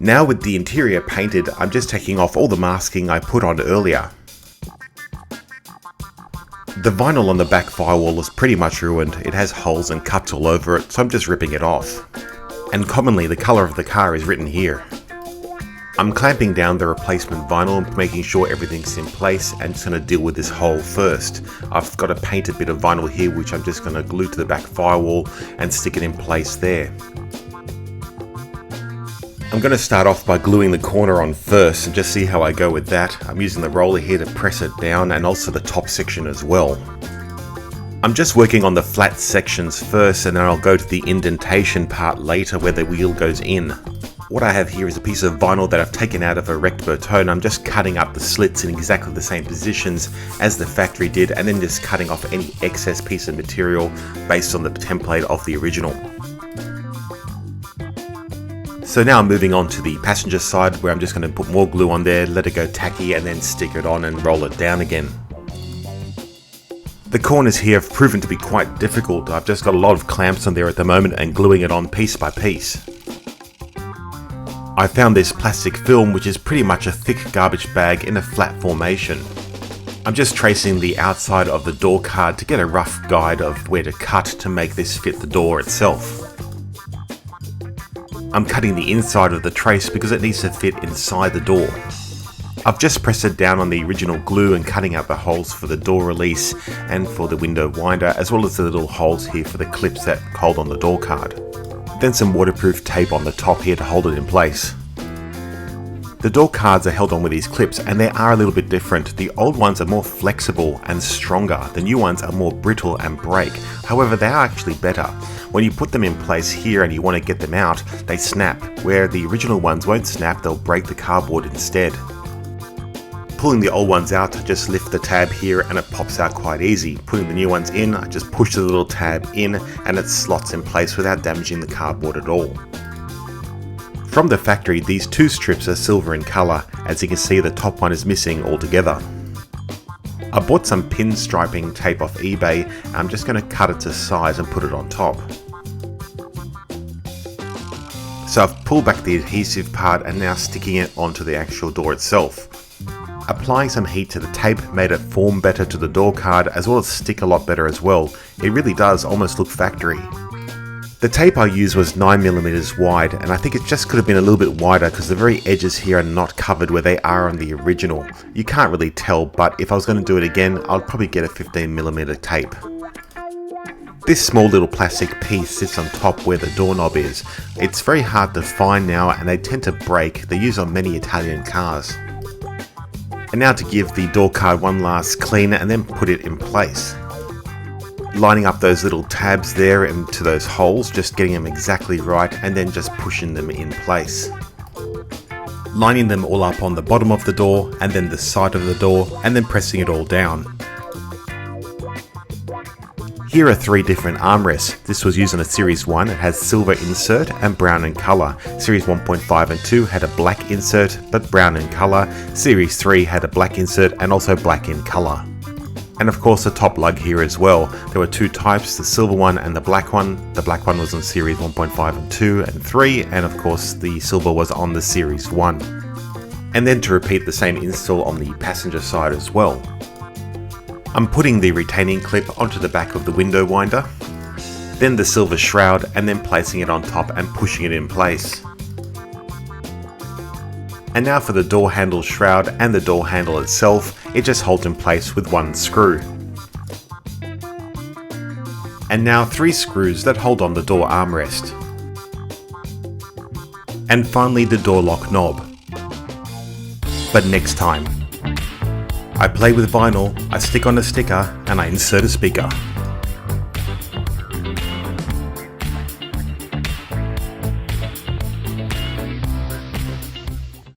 Now with the interior painted, I'm just taking off all the masking I put on earlier. The vinyl on the back firewall is pretty much ruined. It has holes and cuts all over it, so I'm just ripping it off. And commonly the colour of the car is written here. I'm clamping down the replacement vinyl, making sure everything's in place, and just going to deal with this hole first. I've got a painted bit of vinyl here which I'm just going to glue to the back firewall and stick it in place there. I'm going to start off by gluing the corner on first and just see how I go with that. I'm using the roller here to press it down and also the top section as well. I'm just working on the flat sections first, and then I'll go to the indentation part later where the wheel goes in. What I have here is a piece of vinyl that I've taken out of a wrecked Bertone. I'm just cutting up the slits in exactly the same positions as the factory did, and then just cutting off any excess piece of material based on the template of the original. So now I'm moving on to the passenger side, where I'm just going to put more glue on there, let it go tacky, and then stick it on and roll it down again. The corners here have proven to be quite difficult. I've just got a lot of clamps on there at the moment and gluing it on piece by piece. I found this plastic film, which is pretty much a thick garbage bag in a flat formation. I'm just tracing the outside of the door card to get a rough guide of where to cut to make this fit the door itself. I'm cutting the inside of the trace because it needs to fit inside the door. I've just pressed it down on the original glue and cutting out the holes for the door release and for the window winder, as well as the little holes here for the clips that hold on the door card. Then some waterproof tape on the top here to hold it in place. The door cards are held on with these clips, and they are a little bit different. The old ones are more flexible and stronger. The new ones are more brittle and break. However, they are actually better. When you put them in place here and you want to get them out, they snap. Where the original ones won't snap, they'll break the cardboard instead. Pulling the old ones out, I just lift the tab here and it pops out quite easy. Putting the new ones in, I just push the little tab in and it slots in place without damaging the cardboard at all. From the factory, these two strips are silver in colour. As you can see, the top one is missing altogether. I bought some pinstriping tape off eBay, and I'm just going to cut it to size and put it on top. So I've pulled back the adhesive part and now sticking it onto the actual door itself. Applying some heat to the tape made it form better to the door card, as well as stick a lot better as well. It really does almost look factory. The tape I used was 9mm wide, and I think it just could have been a little bit wider because the very edges here are not covered where they are on the original. You can't really tell, but if I was going to do it again, I'd probably get a 15mm tape. This small little plastic piece sits on top where the doorknob is. It's very hard to find now, and they tend to break. They're used on many Italian cars. And now to give the door card one last clean and then put it in place. Lining up those little tabs there into those holes, just getting them exactly right, and then just pushing them in place. Lining them all up on the bottom of the door and then the side of the door, and then pressing it all down. Here are 3 different armrests. This was used on a Series 1, it has silver insert and brown in colour. Series 1.5 and 2 had a black insert but brown in colour. Series 3 had a black insert and also black in colour. And of course the top lug here as well. There were 2 types, the silver one and the black one. The black one was on Series 1.5 and 2 and 3, and of course the silver was on the Series 1. And then to repeat the same install on the passenger side as well. I'm putting the retaining clip onto the back of the window winder, then the silver shroud, and then placing it on top and pushing it in place. And now for the door handle shroud and the door handle itself, it just holds in place with 1 screw. And now 3 screws that hold on the door armrest. And finally the door lock knob. But next time. I play with vinyl, I stick on a sticker, and I insert a speaker.